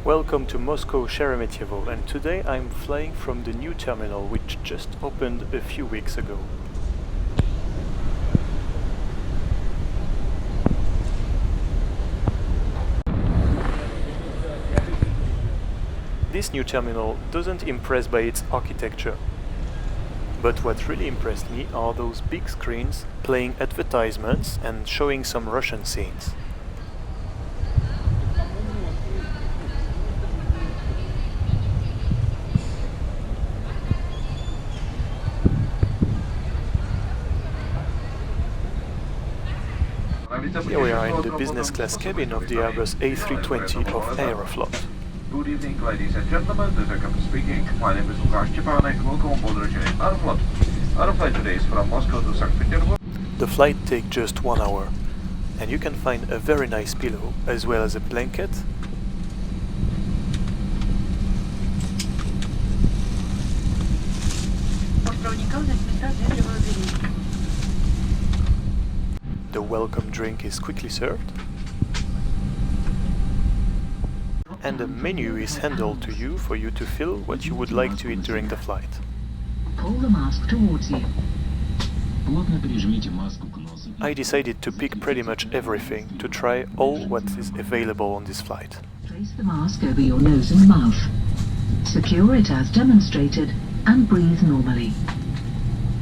Welcome to Moscow Sheremetyevo, and today I'm flying from the new terminal which just opened a few weeks ago. This new terminal doesn't impress by its architecture, but what really impressed me are those big screens playing advertisements and showing some Russian scenes. Here we are in the business class cabin of the Airbus A320 of Aeroflot. Good evening, ladies and gentlemen, this is Captain speaking. My name is Moscow. Welcome on board Aeroflot. Our flight today is from Moscow to St Petersburg. The flight takes just 1 hour, and you can find a very nice pillow as well as a blanket, the welcome drink is quickly served, and the menu is handed to you for you to fill what you would like to eat during the flight. Pull the mask towards you. I decided to pick pretty much everything to try all what is available on this flight. Place the mask over your nose and mouth. Secure it as demonstrated and breathe normally.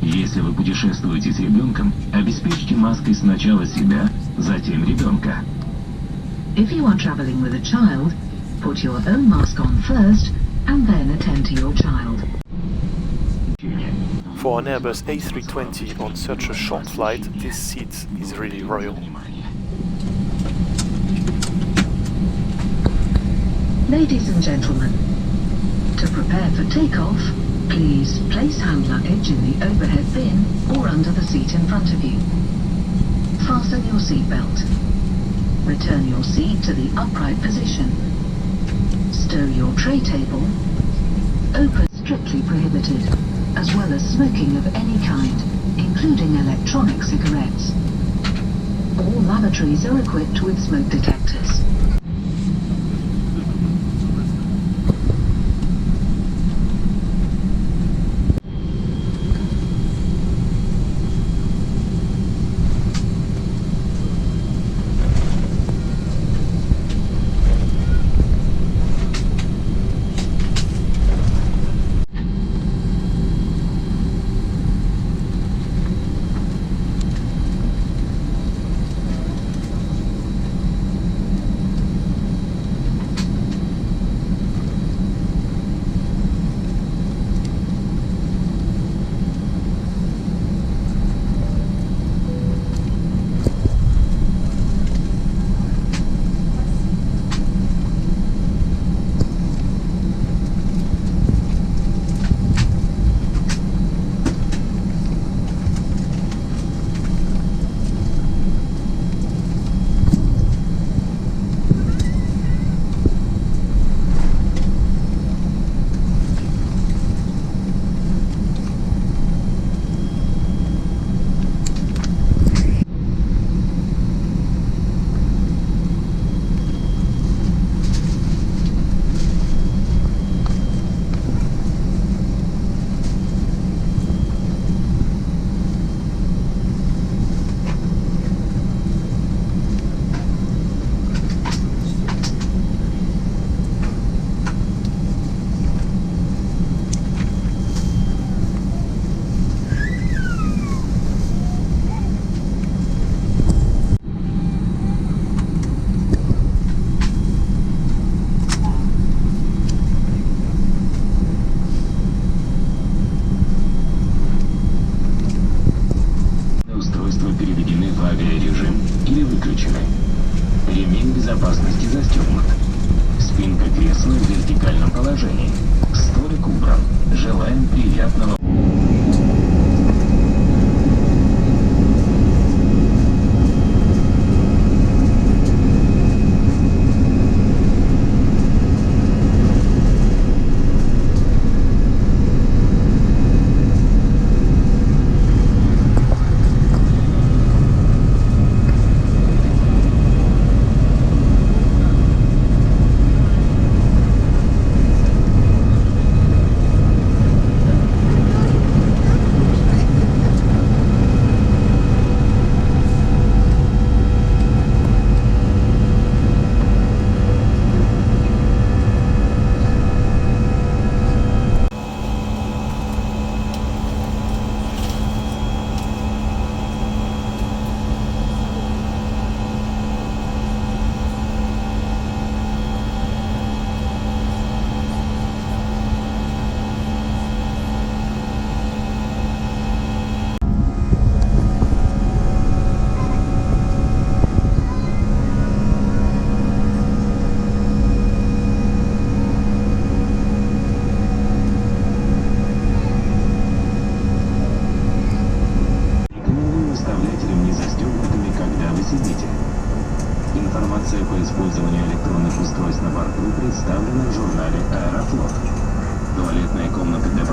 Если вы путешествуете с ребенком, обеспечьте маской сначала себя, затем ребенка. If you are traveling with a child, put your own mask on first and then attend to your child. For an Airbus A320 on such a short flight, this seat is really royal. Ladies and gentlemen, to prepare for takeoff, please place hand luggage in the overhead bin or under the seat in front of you. Fasten your seatbelt. Return your seat to the upright position. Stow your tray table. Open strictly prohibited, as well as smoking of any kind, including electronic cigarettes. All lavatories are equipped with smoke detectors. безопасности застегнут. Спинка кресла в вертикальном положении. Столик убран. Желаем приятного...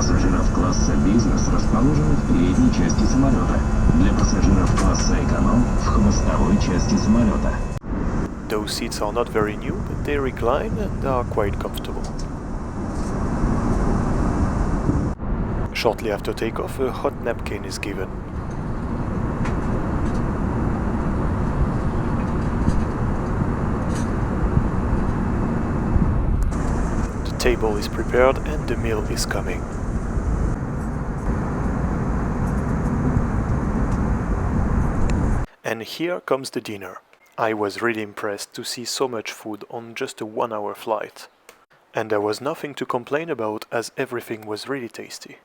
пассажиров класса «Бизнес» расположены в передней части самолета. Для пассажиров класса «Эконом» в хвостовой части самолета. Those seats are not very new, but they recline and are quite comfortable. Shortly after takeoff, a hot napkin is given. The table is prepared and the meal is coming. And here comes the dinner. I was really impressed to see so much food on just a 1-hour flight. And there was nothing to complain about as everything was really tasty.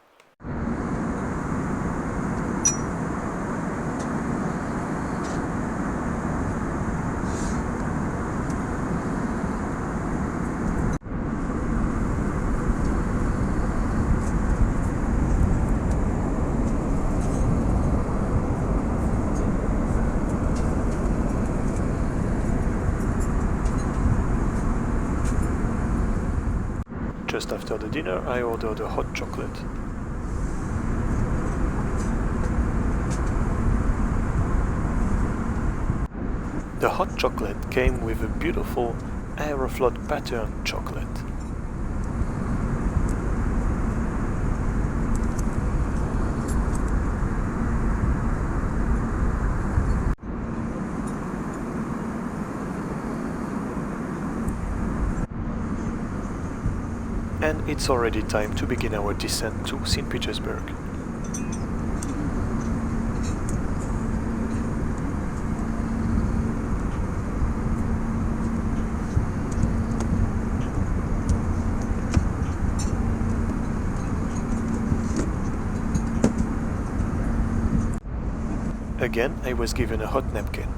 Just after the dinner, I ordered a hot chocolate. The hot chocolate came with a beautiful Aeroflot pattern chocolate. And it's already time to begin our descent to St. Petersburg. Again, I was given a hot napkin.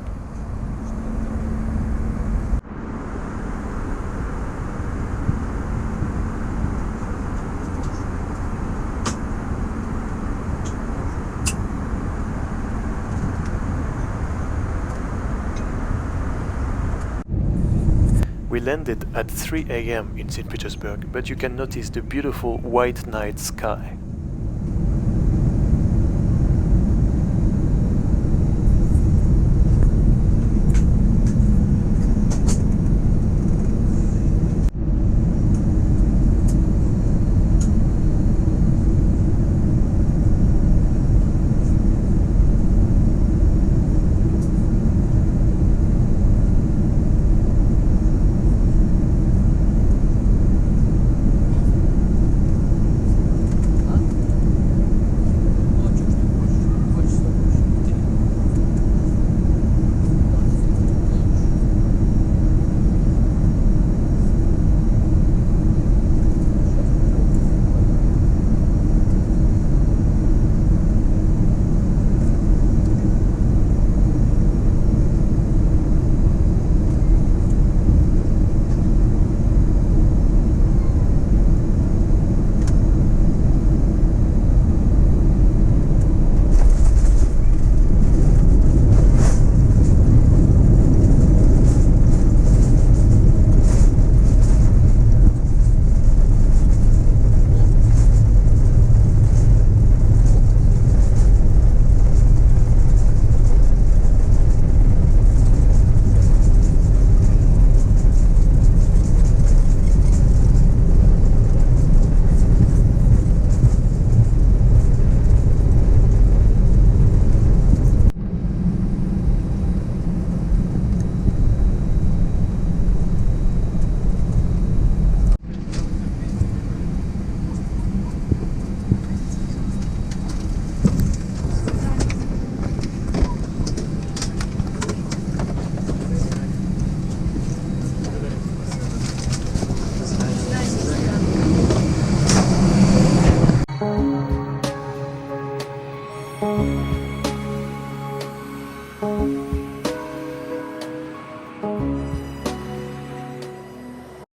We landed at 3 AM in St. Petersburg, but you can notice the beautiful white night sky.